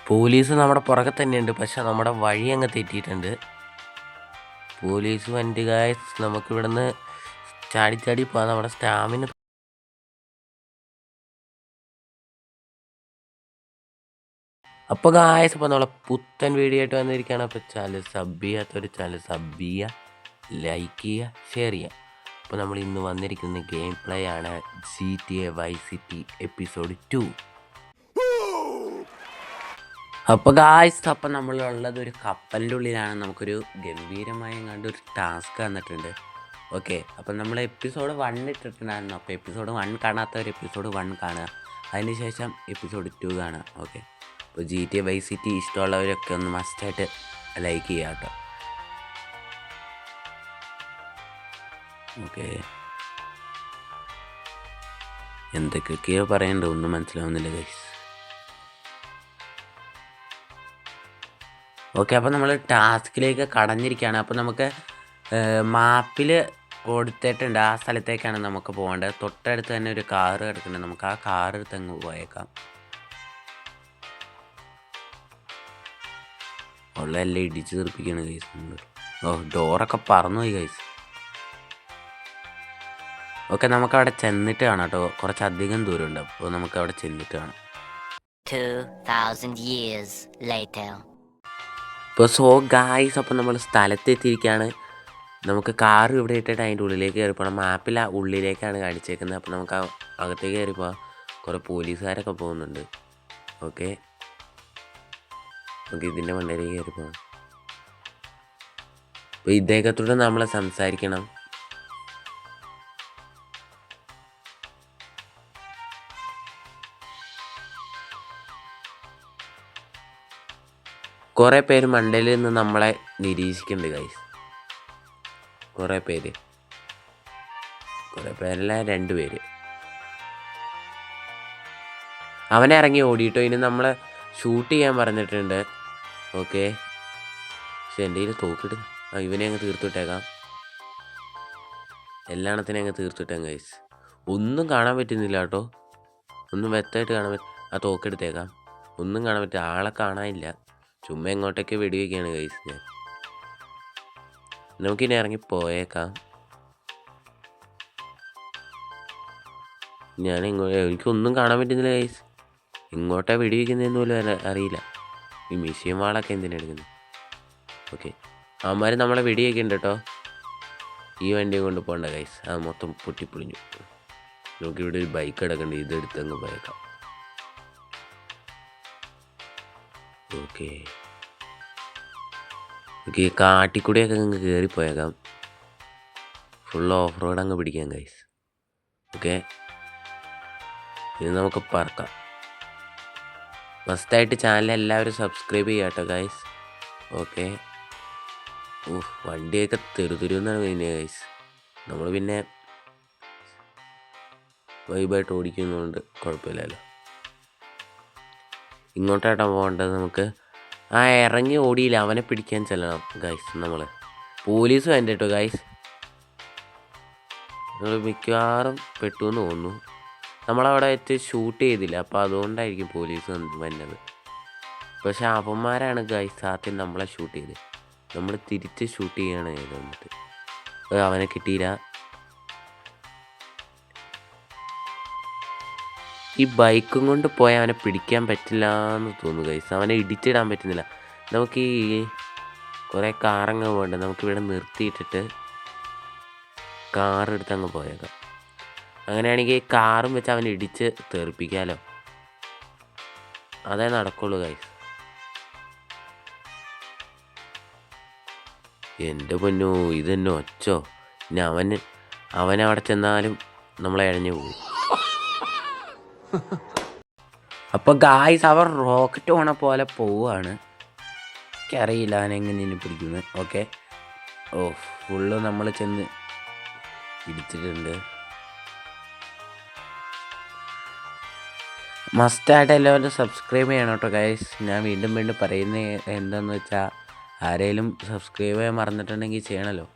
Police നമ്മുടെ പുറകെ തന്നെയുണ്ട്, പക്ഷെ നമ്മുടെ വഴി അങ്ങ് തെറ്റിയിട്ടുണ്ട്. പോലീസ് വണ്ടി ഗായ്സ്, നമുക്കിവിടുന്ന് ചാടി ചാടി പോകാം. നമ്മുടെ സ്റ്റാമിന അപ്പോൾ ഗായ്സ്, അപ്പോൾ നമ്മളെ പുത്തൻ വീഡിയോ ആയിട്ട് വന്നിരിക്കുകയാണ്. അപ്പോൾ ചാനൽ സബ് ചെയ്യാത്തൊരു ചാനൽ സബ് ചെയ്യുക, ലൈക്ക് ചെയ്യുക, ഷെയർ ചെയ്യുക. അപ്പോൾ നമ്മൾ ഇന്ന് വന്നിരിക്കുന്ന ഗെയിം പ്ലേ ആണ് GTA Vice City എപ്പിസോഡ് 2. അപ്പോൾ ഗായ്സ്, അപ്പം നമ്മളുള്ളത് ഒരു കപ്പലിൻ്റെ ഉള്ളിലാണ്. നമുക്കൊരു ഗംഭീരമായി കണ്ടൊരു ടാസ്ക് തന്നിട്ടുണ്ട്. ഓക്കെ, അപ്പം നമ്മൾ എപ്പിസോഡ് 1 ഇട്ടിട്ടുണ്ടായിരുന്നു. അപ്പോൾ എപ്പിസോഡ് 1 കാണാത്തവർ എപ്പിസോഡ് 1 കാണുക, അതിനുശേഷം എപ്പിസോഡ് 2 കാണുക. ഓക്കെ, അപ്പോൾ GTA Vice City ഇഷ്ടമുള്ളവരൊക്കെ ഒന്ന് മസ്റ്റായിട്ട് ലൈക്ക് ചെയ്യുക കേട്ടോ. ഓക്കെ, എന്തൊക്കെയൊക്കെയോ പറയണ്ട, ഒന്നും മനസ്സിലാവുന്നില്ല ഗൈസ്. ഓക്കെ, അപ്പോൾ നമ്മൾ ടാസ്കിലേക്ക് കടന്നിരിക്കുകയാണ്. അപ്പോൾ നമുക്ക് മാപ്പിൽ കൊടുത്തിട്ടുണ്ട്, ആ സ്ഥലത്തേക്കാണ് നമുക്ക് പോകേണ്ടത്. തൊട്ടടുത്ത് തന്നെ ഒരു കാറ് കിടക്കുന്നുണ്ട്, നമുക്ക് ആ കാർ എടുത്ത് അങ്ങ് പോയേക്കാം. ഉള്ള എല്ലാം ഇടിച്ച് തീർപ്പിക്കുകയാണ് ഗൈസ് നമ്മൾ. ഡോറൊക്കെ പറന്നു പോയി ഗൈസ്. ഓക്കെ, നമുക്കവിടെ ചെന്നിട്ട് കാണാം കേട്ടോ, കുറച്ചധികം ദൂരമുണ്ട്. അപ്പോൾ നമുക്ക് അവിടെ ചെന്നിട്ട് കാണാം. 2000 years later. ഇപ്പോൾ ഗായ്സ്, അപ്പോൾ നമ്മൾ സ്ഥലത്തെത്തിയിരിക്കുകയാണ്. നമുക്ക് കാർ ഇവിടെ ഇട്ടിട്ട് അതിൻ്റെ ഉള്ളിലേക്ക് കയറി പോകണം. മാപ്പിൽ ആ ഉള്ളിലേക്കാണ് കാണിച്ചേക്കുന്നത്. അപ്പോൾ നമുക്ക് അകത്തേക്ക് കയറി പോകാം. കുറേ പോലീസുകാരൊക്കെ പോകുന്നുണ്ട്. ഓക്കെ, നമുക്ക് ഇതിൻ്റെ മണ്ടയിലേക്ക് കയറി പോകാം. അപ്പോൾ ഇദ്ദേഹത്തോട് നമ്മൾ സംസാരിക്കണം. കുറേ പേര് മണ്ടയിൽ നിന്ന് നമ്മളെ നിരീക്ഷിക്കുന്നുണ്ട് ഗൈസ്. കുറേ പേരല്ല, 2 പേര്. അവനെ ഇറങ്ങി ഓടിയിട്ടോ, ഇനി നമ്മളെ ഷൂട്ട് ചെയ്യാൻ പറഞ്ഞിട്ടുണ്ട്. ഓക്കെ, പക്ഷെ എൻ്റെ കയ്യിൽ തോക്കിട്ട് ഇവനെ അങ്ങ് തീർത്തിട്ടേക്കാം. എല്ലാണത്തിനെ അങ്ങ് തീർത്തിട്ടേക്കാം ഗൈസ്. ഒന്നും കാണാൻ പറ്റുന്നില്ല കേട്ടോ, ഒന്നും വ്യക്തമായിട്ട് കാണാൻ ആ തോക്കെടുത്തേക്കാം. ഒന്നും കാണാൻ പറ്റില്ല, ആളെ കാണാനില്ല. ചുമ്മാ എങ്ങോട്ടൊക്കെ വെടിവെക്കുകയാണ് ഗൈസ് ഞാൻ. നമുക്കിനി ഇറങ്ങി പോയേക്കാം. എനിക്കൊന്നും കാണാൻ പറ്റുന്നില്ല ഗൈസ്. ഇങ്ങോട്ടാ വെടിവെക്കുന്നതെന്ന് പോലും അറിയില്ല. ഈ മിഷ്യൻ വാളൊക്കെ എന്തിനാ എടുക്കുന്നത്? ഓക്കെ, അവന്മാർ നമ്മളെ വെടിവെക്കുന്നുണ്ട് കേട്ടോ. ഈ വണ്ടി കൊണ്ട് പോകണ്ട ഗൈസ്, അത് മൊത്തം പൊട്ടിപ്പൊളിഞ്ഞു. നമുക്കിവിടെ ഒരു ബൈക്ക് കിടക്കുന്നുണ്ട്, ഇതെടുത്തങ്ങ് പോയേക്കാം. ഓക്കെ, കാട്ടിക്കൂടിയൊക്കെ അങ്ങ് കയറിപ്പോയേക്കാം. ഫുൾ ഓഫ് റോഡ് അങ്ങ് പിടിക്കാം ഗൈസ്. ഓക്കെ, ഇത് നമുക്ക് പറക്കാം. മസ്റ്റായിട്ട് ചാനൽ എല്ലാവരും സബ്സ്ക്രൈബ് ചെയ്യാം കേട്ടോ ഗൈസ്. ഓക്കെ, വണ്ടിയൊക്കെ തെരുതെരുന്നാണ് കഴിഞ്ഞത് ഗൈസ്. നമ്മൾ പിന്നെ വൈബായിട്ട് ഓടിക്കുന്നതുകൊണ്ട് കുഴപ്പമില്ലല്ലോ. ഇങ്ങോട്ടായിട്ടാണ് പോകേണ്ടത്. നമുക്ക് ഇറങ്ങി ഓടിയില്ല, അവനെ പിടിക്കാൻ ചെല്ലണം ഗൈസ്. നമ്മൾ പോലീസ് വേണ്ട കേട്ടോ ഗൈസ്. നമ്മൾ മിക്കവാറും പെട്ടു എന്ന് തോന്നുന്നു. നമ്മളവിടെ വെച്ച് ഷൂട്ട് ചെയ്തില്ല, അപ്പോൾ അതുകൊണ്ടായിരിക്കും പോലീസ് വന്നത്. പക്ഷെ അവന്മാരാണ് ഗൈസ് ആദ്യം നമ്മളെ ഷൂട്ട് ചെയ്ത്. നമ്മൾ തിരിച്ച് ഷൂട്ട് ചെയ്യാണ് ചെയ്തത്. വന്നിട്ട് അവനെ കിട്ടിയില്ല. ഈ ബൈക്കും കൊണ്ട് പോയാൽ അവനെ പിടിക്കാൻ പറ്റില്ല എന്ന് തോന്നുന്നു ഗൈസ്. അവനെ ഇടിച്ചിടാൻ പറ്റുന്നില്ല. നമുക്ക് ഈ കുറേ കാറങ്ങ് പോകണ്ട, നമുക്കിവിടെ നിർത്തിയിട്ടിട്ട് കാറെടുത്ത് അങ്ങ് പോയേക്കാം. അങ്ങനെയാണെങ്കിൽ കാറും വെച്ച് അവനെ ഇടിച്ച് തെറിപ്പിക്കാമല്ലോ. അതേ നടക്കുള്ളൂ ഗൈസ്. എൻ്റെ പൊന്നോ, ഇതെന്നെ ഒച്ചോ. ഇനി അവനവിടെ ചെന്നാലും നമ്മളെ ഇഴഞ്ഞു പോകും. അപ്പോൾ ഗായ്സ്, അവർ റോക്കറ്റ് പോണ പോലെ പോവുകയാണ്. എനിക്കറിയില്ല അവനെങ്ങനെ പിടിക്കുന്നത്. ഓക്കെ, ഫുള്ള് നമ്മൾ ചെന്ന് ഇടിച്ചിട്ടുണ്ട്. മസ്റ്റായിട്ട് എല്ലാവരും സബ്സ്ക്രൈബ് ചെയ്യണം കേട്ടോ ഗൈസ്. ഞാൻ വീണ്ടും പറയുന്നത് എന്താണെന്ന് വെച്ചാൽ, ആരെങ്കിലും സബ്സ്ക്രൈബ് ചെയ്യാൻ മറന്നിട്ടുണ്ടെങ്കിൽ ചെയ്യണമല്ലോ.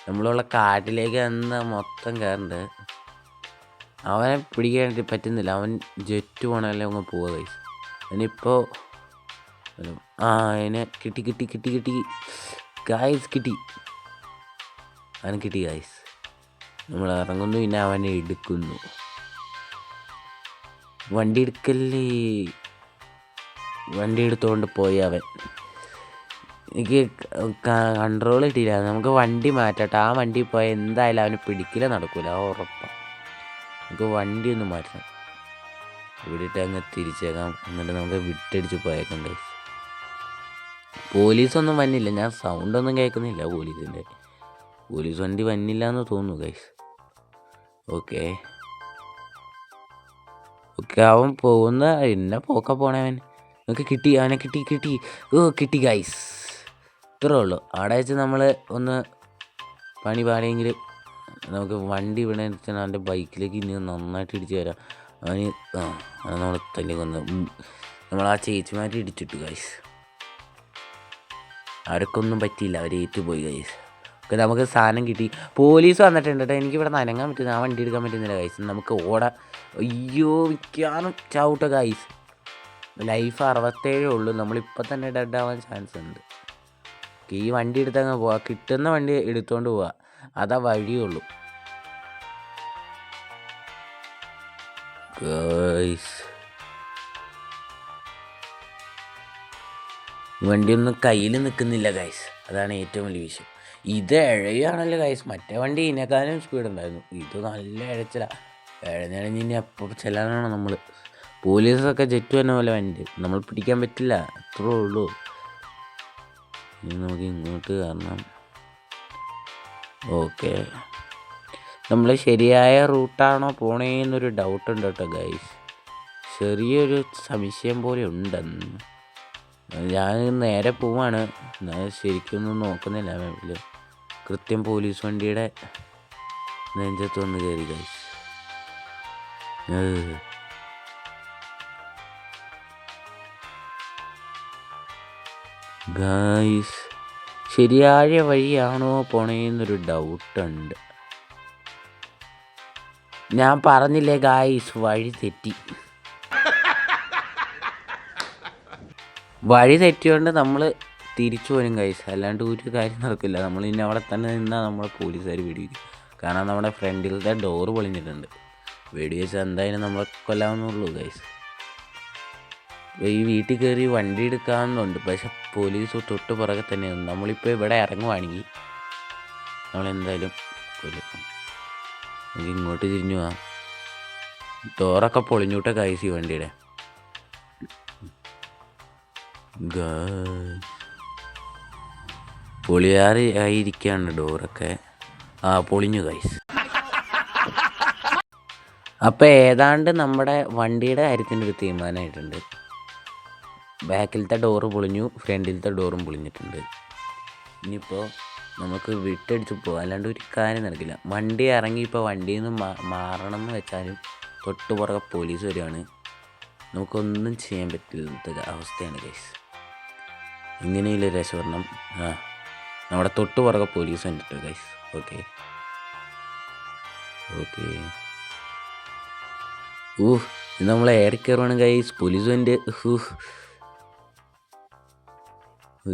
നമ്മളുള്ള കാട്ടിലേക്ക് അന്ന് മൊത്തം കയറുന്നുണ്ട്. അവനെ പിടിക്കാൻ പറ്റുന്നില്ല, അവൻ ജെറ്റ് പോകണമല്ലോ അങ്ങ് പോവുക ഗൈസ്. അതിനിപ്പോൾ ആ അതിനെ കിട്ടി ഗായ്സ് കിട്ടി. അവന് കിട്ടി ഗായ്സ്. നമ്മൾ ഇറങ്ങുന്നു, പിന്നെ അവനെ എടുക്കുന്നു. വണ്ടി എടുത്തുകൊണ്ട് പോയി അവൻ. എനിക്ക് കൺട്രോൾ കിട്ടിയില്ല. നമുക്ക് വണ്ടി മാറ്റട്ടെ. ആ വണ്ടി പോയാൽ എന്തായാലും അവന് പിടിക്കില്ല, നടക്കൂല, ഉറപ്പാണ്. നമുക്ക് വണ്ടി ഒന്ന് മാറ്റണം. ഇവിടിട്ട് അങ്ങ് തിരിച്ചേക്കാം. എന്നിട്ട് നമുക്ക് വിട്ടടിച്ച് പോയേക്കാം ഗൈസ്. പോലീസൊന്നും വന്നില്ല. ഞാൻ സൗണ്ടൊന്നും കേൾക്കുന്നില്ല പോലീസിൻ്റെ. പോലീസ് വണ്ടി വന്നില്ല എന്ന് തോന്നുന്നു ഗൈസ്. ഓക്കെ അവൻ പോകുന്ന എന്നെ പോണവൻ. നമുക്ക് കിട്ടി, അവനെ കിട്ടി. കിട്ടി ഗൈസ്. ഇത്രേ ഉള്ളൂ. അവിടെ വെച്ച് നമ്മൾ ഒന്ന് പാടിയെങ്കിൽ നമുക്ക് വണ്ടി ഇവിടെ വെച്ചാൽ അവൻ്റെ ബൈക്കിലേക്ക് ഇനി നന്നായിട്ട് ഇടിച്ച് തരാം. അവന് നമ്മൾ തല്ലി കൊന്ന് നമ്മൾ ആ ചേച്ചിമാരെ ഇടിച്ചിട്ടു ഗൈസ്. അവർക്കൊന്നും പറ്റിയില്ല, അവർ ഏറ്റുപോയി ഗൈസ്. ഓക്കെ, നമുക്ക് സാധനം കിട്ടി. പോലീസ് വന്നിട്ടുണ്ട് കേട്ടോ. എനിക്കിവിടെ നനങ്ങാൻ പറ്റുന്നില്ല, ആ വണ്ടി എടുക്കാൻ പറ്റുന്നില്ല ഗൈസ്. നമുക്ക് ഓടാം. അയ്യോ വിൽക്കാനും ചവിട്ട ഗൈസ്. ലൈഫ് 67 ഉള്ളൂ. നമ്മളിപ്പോൾ തന്നെ ഡെഡ് ആവാൻ ചാൻസ് ഉണ്ട്. ഈ വണ്ടി എടുത്തങ്ങ് പോവാം. കിട്ടുന്ന വണ്ടി എടുത്തുകൊണ്ട് പോവാ, അതാ വഴിയുള്ളൂ ഗൈസ്. വണ്ടിയൊന്നും കയ്യിൽ നിൽക്കുന്നില്ല ഗൈസ്. അതാണ് ഏറ്റവും വലിയ വിഷയം. ഇത് ഇഴയാണല്ലോ ഗൈസ്. മറ്റേ വണ്ടി ഇതിനേക്കാളും സ്പീഡ് ഉണ്ടായിരുന്നു. ഇത് നല്ല ഇഴച്ചില്ല. ഇഴഞ്ഞിഴഞ്ഞ് എപ്പോൾ ചെല്ലാനാണ് നമ്മൾ. പോലീസൊക്കെ ജെറ്റ് തന്നെ പോലെ വണ്ടി നമ്മൾ പിടിക്കാൻ പറ്റില്ല. അത്രേ ഉള്ളൂ. ഇനി നമുക്ക് ഇങ്ങോട്ട് കാരണം ഓക്കെ, നമ്മൾ ശരിയായ റൂട്ടാണോ പോണേന്നൊരു ഡൗട്ടുണ്ട് കേട്ടോ ഗൈസ്. ചെറിയൊരു സംശയം പോലെ ഉണ്ടെന്ന്. ഞാൻ നേരെ പോവാണ്. ഞാൻ ശരിക്കൊന്നും നോക്കുന്നില്ല മാപ്പിൽ. കൃത്യം പോലീസ് വണ്ടിയുടെ നെഞ്ചത്ത് വന്ന് കയറി ഗൈസ്. ഗൈസ് ശരിയായ വഴിയാണോ പോണേന്നൊരു ഡൗട്ടുണ്ട്. ഞാൻ പറഞ്ഞില്ലേ ഗൈസ്, വഴി തെറ്റിയോണ്ട് നമ്മൾ തിരിച്ചു പോരും ഗൈസ്. അല്ലാണ്ട് ഒരു കാര്യം നടക്കില്ല. നമ്മൾ ഇനി അവിടെ തന്നെ നിന്നാൽ നമ്മളെ പോലീസുകാർ വെടിവെക്കും. കാരണം നമ്മുടെ ഫ്രണ്ടിലത്തെ ഡോറ് പൊളിഞ്ഞിട്ടുണ്ട്. വെടിവെച്ചാൽ എന്തായാലും നമ്മളെ കൊല്ലാവുന്നുള്ളൂ ഗൈസ്. ഈ വീട്ടിൽ കയറി വണ്ടി എടുക്കാമെന്നുണ്ട്, പക്ഷെ പോലീസ് തൊട്ട് പുറകെ തന്നെയാണ്. നമ്മളിപ്പോൾ ഇവിടെ ഇറങ്ങുവാണെങ്കിൽ നമ്മളെന്തായാലും കൊല്ലും. നമുക്ക് ഇങ്ങോട്ട് തിരിഞ്ഞു പോവാം. ഡോറൊക്കെ പൊളിഞ്ഞൂട്ടെ ഗൈസ് ഈ വണ്ടിയുടെ. പൊളിയാറ് ആയിരിക്കുകയാണ് ഡോറൊക്കെ. പൊളിഞ്ഞു ഗൈസ്. അപ്പോൾ ഏതാണ്ട് നമ്മുടെ വണ്ടിയുടെ കാര്യത്തിൻ്റെ ഒരു തീരുമാനമായിട്ടുണ്ട്. ബാക്കിലത്തെ ഡോറ് പൊളിഞ്ഞു, ഫ്രണ്ടിലത്തെ ഡോറും പൊളിഞ്ഞിട്ടുണ്ട്. ഇനിയിപ്പോൾ നമുക്ക് വിട്ടടിച്ച് പോകാം, അല്ലാണ്ട് ഒരു കാര്യം നടക്കില്ല. വണ്ടി ഇറങ്ങി ഇപ്പോൾ വണ്ടിയിൽ നിന്ന് മാറണം എന്ന് വെച്ചാലും തൊട്ട് പുറകെ പോലീസ് വരികയാണ്. നമുക്കൊന്നും ചെയ്യാൻ പറ്റില്ലാത്ത അവസ്ഥയാണ് ഗൈസ്. ഇങ്ങനെയുള്ള രക്ഷപ്പെടണം. നമ്മുടെ തൊട്ട് പുറകെ പോലീസ് വന്നിട്ട് ഗൈസ്. ഓക്കെ ഇത് നമ്മൾ ഏറി കയറുവാണ് ഗൈസ്. പോലീസ് വണ്ടി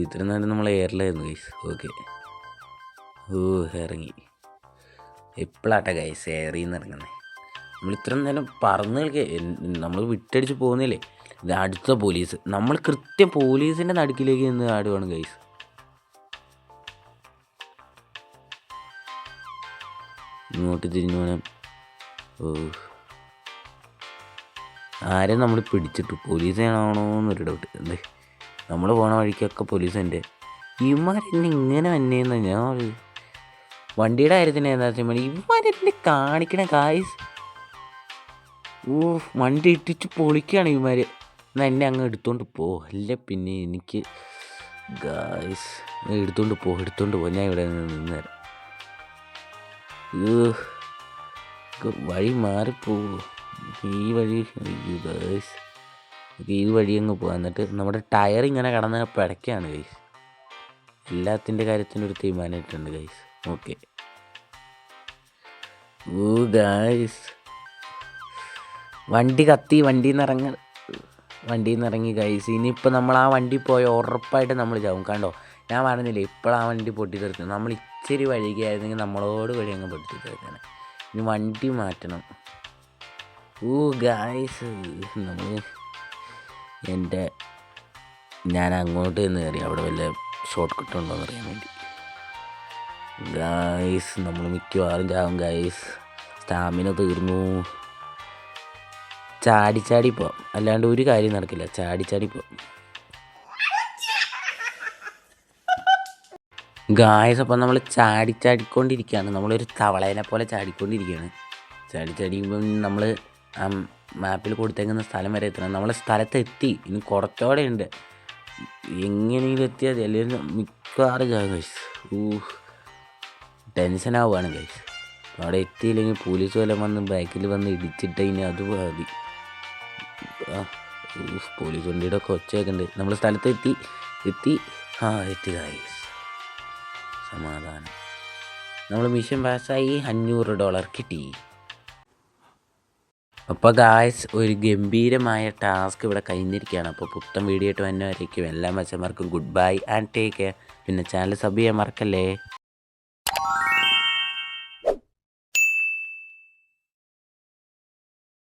ഇത്ര നേരം നമ്മൾ എയറിലായിരുന്നു ഗൈസ്. ഓക്കെ ഇറങ്ങി. എപ്പോഴാട്ടെ ഗൈസ് എയറിൽ നിന്ന് ഇറങ്ങുന്നത്. നമ്മൾ ഇത്ര നേരം പറന്ന് നമ്മൾ വിട്ടടിച്ച് പോകുന്നില്ലേ. ഇത് അടുത്ത പോലീസ്. നമ്മൾ കൃത്യം പോലീസിൻ്റെ നടുക്കിലേക്ക് നിന്ന് ആടുവാണ് ഗൈസ്. ഇങ്ങോട്ട് തിരിഞ്ഞു പോകണം. ആരെയും നമ്മൾ പിടിച്ചിട്ടു. പോലീസാണോ എന്നൊരു ഡൗട്ട്. എന്തേ നമ്മൾ പോണ വഴിക്കൊക്കെ പോലീസുണ്ട്. ഇവന്മാരെന്നെ ഇങ്ങനെ വന്നേന്ന് ഞാൻ വണ്ടിയുടെ കാര്യത്തിന് എന്താ വെച്ചാൽ ഇവന്മാരെന്നെ കാണിക്കണ ഗായ്സ്. വണ്ടി ഇട്ടിച്ച് പൊളിക്കുകയാണ് ഇവന്മാർ. എന്നാൽ എന്നെ അങ്ങ് എടുത്തോണ്ട് പോ. അല്ല പിന്നെ എനിക്ക് ഗായ്സ് എടുത്തോണ്ട് പോ. ഞാൻ ഇവിടെ നിന്ന് തരാം. വഴി മാറിപ്പോവോ ഈ വഴി? ഗായ്സ് ഈ വഴി അങ്ങ് പോകാം. എന്നിട്ട് നമ്മുടെ ടയർ ഇങ്ങനെ കടന്ന് പിടയ്ക്കാണ് ഗൈസ്. എല്ലാത്തിൻ്റെ കാര്യത്തിനൊരു തീരുമാനമായിട്ടുണ്ട് ഗൈസ്. ഓക്കെ ഗായ്സ് വണ്ടി കത്തി. വണ്ടിയിൽ നിന്ന് ഇറങ്ങ വണ്ടിയിൽ നിന്ന് ഇറങ്ങി ഗൈസ്. ഇനിയിപ്പോൾ നമ്മൾ ആ വണ്ടി പോയ ഉറപ്പായിട്ട് നമ്മൾ ചാവും. കണ്ടോ, ഞാൻ പറഞ്ഞില്ലേ ഇപ്പോൾ ആ വണ്ടി പൊട്ടിത്തെറിച്ചു. നമ്മൾ ഇച്ചിരി വഴിക്കായിരുന്നെങ്കിൽ നമ്മളോട് വഴി അങ്ങ് പൊട്ടിത്തെറിച്ചാണ്. ഇനി വണ്ടി മാറ്റണം. ഗായ്സ്, ഞാൻ അങ്ങോട്ട് നിന്ന് കയറി അവിടെ വല്ല ഷോർട്ട് കട്ട് ഉണ്ടോ എന്ന് അറിയാൻ വേണ്ടി. ഗായ്സ്, നമ്മൾ മിക്കവാറും ചാവും ഗായ്സ്. സ്റ്റാമിന തീർന്നു. ചാടി പോവാം, അല്ലാണ്ട് ഒരു കാര്യം നടക്കില്ല. ചാടി പോവാം ഗായ്സ്. അപ്പം നമ്മൾ ചാടിക്കൊണ്ടിരിക്കുകയാണ്. നമ്മളൊരു തവളേനെ പോലെ ചാടിക്കൊണ്ടിരിക്കുകയാണ്. ചാടിക്കുമ്പം നമ്മൾ ആ മാപ്പിൽ കൊടുത്തേക്കുന്ന സ്ഥലം വരെ എത്തണം. നമ്മൾ സ്ഥലത്തെത്തി. ഇനി കുറച്ചോടെ ഉണ്ട്. എങ്ങനെയെങ്കിലും എത്തിയാൽ അല്ലെങ്കിൽ മിക്കവാറും ചാവും ഗൈസ്. ടെൻഷനാവുകയാണ് ഗൈസ്. അവിടെ എത്തിയില്ലെങ്കിൽ പോലീസ് വല്ലതും വന്ന് ബാക്കിൽ വന്ന് ഇടിച്ചിട്ട് ഇനി അത് മതി. പോലീസ് വണ്ടിയുടെ ഒക്കെ ഒച്ചയൊക്കെ ഉണ്ട്. നമ്മൾ സ്ഥലത്തെത്തി. എത്തി ഗൈസ്. സമാധാനം. നമ്മൾ മിഷൻ പാസ്സായി. $500 കിട്ടി. അപ്പോൾ ഗായ്സ്, ഒരു ഗംഭീരമായ ടാസ്ക് ഇവിടെ കഴിഞ്ഞിരിക്കുകയാണ്. അപ്പോൾ പുത്തൻ വീഡിയോ ആയിട്ട് വന്നവരേക്കും എല്ലാ മച്ചന്മാർക്കും good bye and take care. പിന്നെ ചാനൽ സബ് ചെയ്യാൻ മറക്കല്ലേ.